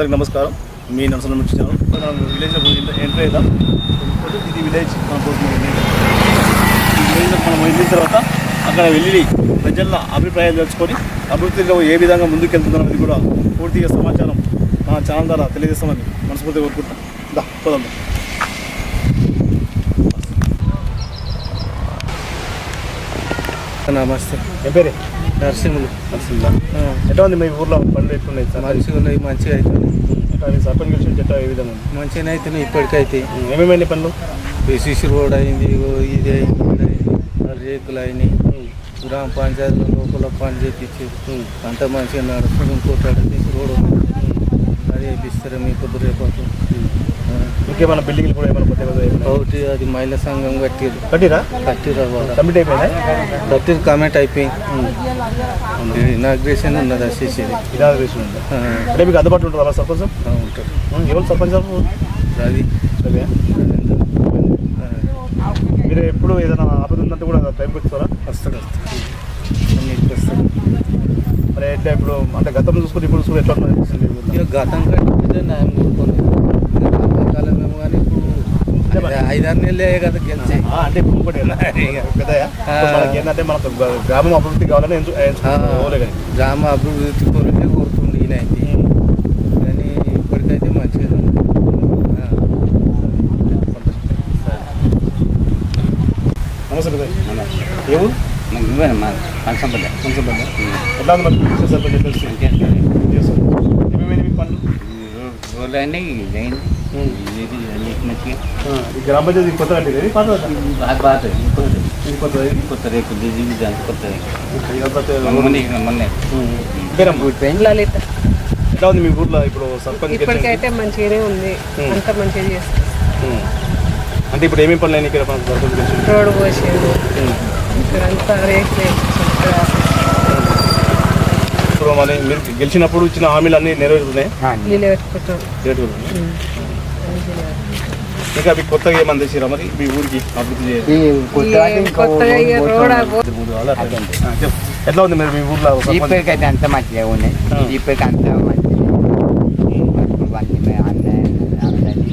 అందరికీ నమస్కారం. మీ నర్సన ముచ్చాను. మనం విలేజ్లో ఎంటర్ అవుతాం. ఇది విలేజ్ మనం పోతున్నాం. ఈ విలేజ్లో మనం వెళ్ళిన తర్వాత అక్కడ వెళ్ళి ప్రజల అభిప్రాయాలు తెలుసుకొని అభివృద్ధిలో ఏ విధంగా ముందుకెళ్తుందన్నది కూడా పూర్తిగా సమాచారం మా ఛానల్ ద్వారా తెలియజేస్తామని మనస్ఫూర్తిగా కోరుకుంటాం. పోదాం. నమస్తే. ఏ పేరే? నరసింహులు. ఎట్లా ఉంది మీ ఊర్లో పనులు ఎట్లున్నాయి? మంచిగా అవుతుంది. సర్పంచ్ గెలిచిన చెట్టు ఏ విధంగా ఉంది? మంచిగానే అవుతున్నాయి. ఇప్పటికైతే ఏమేమైనా పనులు? బీసీసీ రోడ్ అయింది, ఇది అయింది, రేకులు అయినాయి, గ్రామ పంచాయతీలో లోపల పని చేయించారు. అంత మంచిగా నడుస్తుంది. ఇంకోటి తీసి రోడ్ అది వేపిస్తారు మీ పొద్దు రేపు. ఇంకేమైనా బిల్డింగ్లు కూడా ఏమైనా కొత్త ఒకటి అది మహిళా సంఘం కట్టిరా కమిటీ అయిపోయిందా? కట్టిరు కమెంట్ అయిపోయింది. ఇనాగ్రేషన్ ఉన్నది. వచ్చేసేది ఇనాగ్రేషన్ ఉంది. అంటే మీకు అందుబాటులో ఉంటుంది అలా సర్పంచ్ ఉంటారు. ఎవరు సర్పంచ్? రవి. మీరు ఎప్పుడు ఏదైనా ఆపద ఉందంటే కూడా టైంకి వస్తారా? వస్తాడు. వస్తాడు. మరి ఎట్లా ఇప్పుడు అంటే గతంలో చూసుకుంటే ఇప్పుడు చూసి ఎట్లా అనిపిస్తుంది? గతం కంటే న్యాయం కోరుకోలేదు. కాలం మేము కానీ ఇప్పుడు 5-6 నెలలే కదా గెలిచి. అంటే ఇప్పుడు ఇంకోటి పెద్దయా ఏంటంటే మనకు గ్రామం అభివృద్ధి కావాలని గ్రామ అభివృద్ధి కోరికే కోరుతుంది ఈయన అయితే. కానీ ఇప్పటికైతే మంచిగా నమస్తే పెద్ద. ఏమో పంచంపల్లి. ఎట్లా ఉంది మరి సర్పంచ్ ఏమేమి పనులు? రోడ్లు అన్నీ మంచిగా. ఈ గ్రామ పంచాయతీ కొత్త అంటే కొత్త రేకులు కొత్త ఎట్లా ఉంది మీ ఊర్లో ఇప్పుడు సర్పంచ్? ఇప్పటికైతే మంచిగానే ఉంది. అంత మంచిగా చేస్తారు. అంటే ఇప్పుడు ఏమేమి పనులు అయినా ఇక్కడ సర్పంచ్? రోడ్డు పోసేది, ఇక్కడంతా రేకులు. ఇప్పుడు మళ్ళీ మీరు గెలిచినప్పుడు ఇచ్చిన హామీలు అన్నీ నెరవేరుతున్నాయి. ఇంకా మీకు కొత్తగా ఏమని తెచ్చిరా మరి మీ ఊరికి అభివృద్ధి ఎట్లా ఉంది మరి మీ ఊర్లో? ఇప్పటికైతే అంత మంచిగా ఉన్నాయి. ఇప్పటికి అంత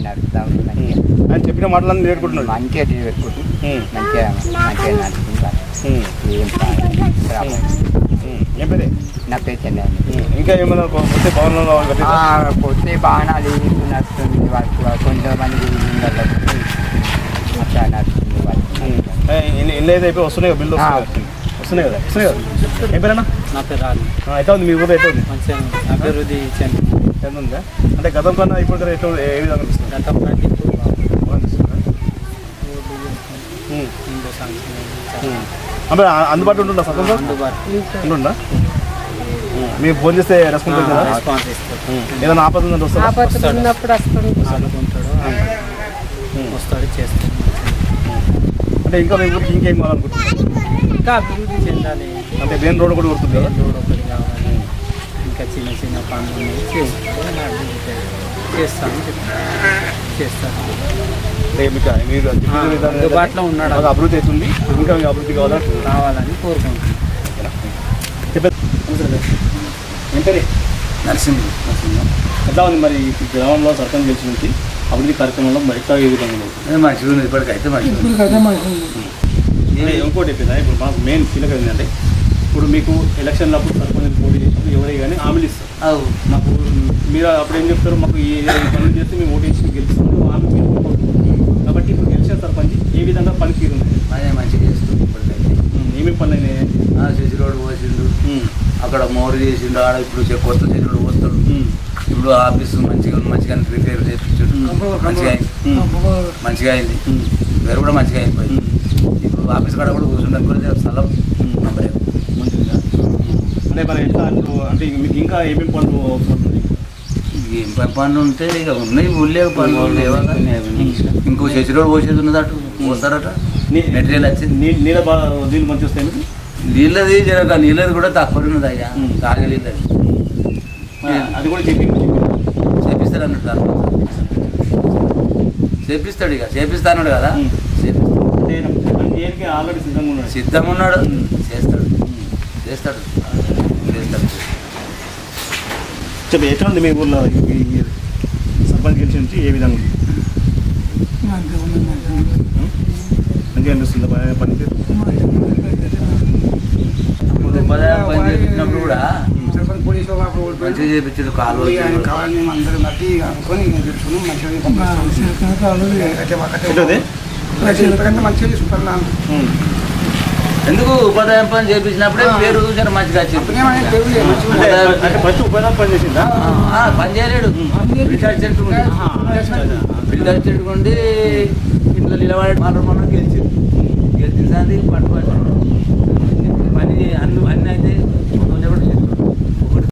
నడుపుతా ఉన్నాయి. ఆయన చెప్పిన మాటలన్నీ నేర్చుకుంటున్నాడు. మంచిగా మంచిగా నడుపుకుంటారు. ఏం పేరే? నా పేరు చెన్నై. ఇంకా ఏమైనా కొత్త భవనాలు కొత్త భవనాలు నడుస్తుంది. కొంతమంది అట్లా నడుస్తుంది. ఇల్లు అయితే అయిపోయి వస్తున్నాయి కదా, బిల్లు వస్తున్నాయి కదా. ఏం పేరేనా? నా పేరు రాదు. ఎట్లా ఉంది మీ ఊరు? ఎట్లా ఉంది? మంచిగా అభివృద్ధి చెందుందా? అంటే గతం కన్నా ఇప్పుడు ఎట్లా ఏ విధంగా అనిపిస్తుంది? గతం కంటే అంటే అందుబాటులో ఉంటుందా సర్పంచ్? ఉంటుందా? మీరు ఫోన్ చేస్తే రెస్పాన్స్ అవుతుందా? ఏదైనా ఆపద ఉందంటే వస్తాడు చేస్తాడు. అంటే ఇంకా మీ ఊరికి ఇంకేం కావాలనుకుంటున్నారు? ఇంకా అభివృద్ధి చెందాలి. అంటే మెయిన్ రోడ్ కూడా కొడుతుంది కదా. రోడ్ ఒకటి కావాలి. ఇంకా చిన్న చిన్న పనులు చేస్తాను. మీరు అందుబాటులో ఉన్నాడు. అభివృద్ధి అవుతుంది. ఇంకా మీకు అభివృద్ధి కావాలని కోరుకుంటున్నాను. నరసింహులు. ఎట్లా ఉంది మరి గ్రామంలో సర్పంచ్ గెలిచి నుంచి అభివృద్ధి కార్యక్రమంలో ఎట్లా ఏ విధంగా ఉంది? మంచిగా ఉంది. ఇప్పటికైతే ఇంకోటి అయిపోయిందా? ఇప్పుడు మాకు మెయిన్ కీలకం ఏంటంటే ఇప్పుడు మీకు ఎలక్షన్లో అప్పుడు సర్పంచ్ పోటీ చేసినప్పుడు ఎవరే కానీ హామీలు ఇస్తారు. మాకు మీరు అప్పుడు ఏం చెప్తారు? మాకు ఏ పనులు చేస్తే మేము ఓటు వేసి గెలుస్తాం హామీ మీరు. కాబట్టి ఇప్పుడు గెలిచిన సర్పంచ్ ఏ విధంగా పనితీరు ఉంది? మంచిగా చేస్తుంది. ఇప్పటికైతే ఏమేమి పనులు అయినాయి? సిసి రోడ్డు పోసిండు, అక్కడ మోరు చేసిండు, ఆడ ఇప్పుడు కొత్త సిసి రోడ్డు పోస్తాడు. ఇప్పుడు ఆఫీసు మంచిగా రిపేర్ చేయించాడు. మంచిగా అయింది. వేరు కూడా మంచిగా అయిపోయింది. ఇప్పుడు ఆఫీస్ కాడ కూడా కూర్చుంటాం కూడా స్థలం మంచిగా. అంటే మరి ఎట్లా అంటే మీకు ఇంకా ఏమేమి పనులు అవుతుంది? ఏం పనులు ఉంటే ఇక ఉన్నాయి. ఊళ్ళే పనులు లేవా? ఇంకో సిసి రోడ్డు పోసేది ఉన్నది. అటు పోస్తారట. మెటీరియల్ వచ్చింది. నీళ్ళు మంచిగా వస్తాయి. నీళ్ళది జరగ నీళ్ళది కూడా తక్కువ ఉన్నది. అయ్యా తాగే నీళ్ళది అది కూడా చేపిస్తాడు అన్నట్టు. చేపిస్తాడు. ఇక చేపిస్తాడు కదా. ఆల్రెడీ సిద్ధంగా ఉన్నాడు. చేస్తాడు. చెప్పి ఎట్లా ఉంది మీ ఊర్లో ఈ సర్పంచ్ గెలిచి నుంచి ఏ విధంగా ఉంది? మంచిగా అనిపిస్తుంది పనితీరు? ఉపాధ్యాయులు పని చేపించినప్పుడు కూడా మంచిగా చేపించారు కాలు ఎందుకు ఉపాధ్యాయం పని చేపించినప్పుడే పేరు జర మంచిగా వచ్చింది. అంటే ఫస్ట్ ఉపాధ్యాయులు పని చేసిందా? పని చేయలేడు, ఫిల్టర్ చెట్టుకుండి ఇంట్లో నిలబడి మనం గెలిచింది. గెలిచిన పట్టుబడి పని అన్ని అయితే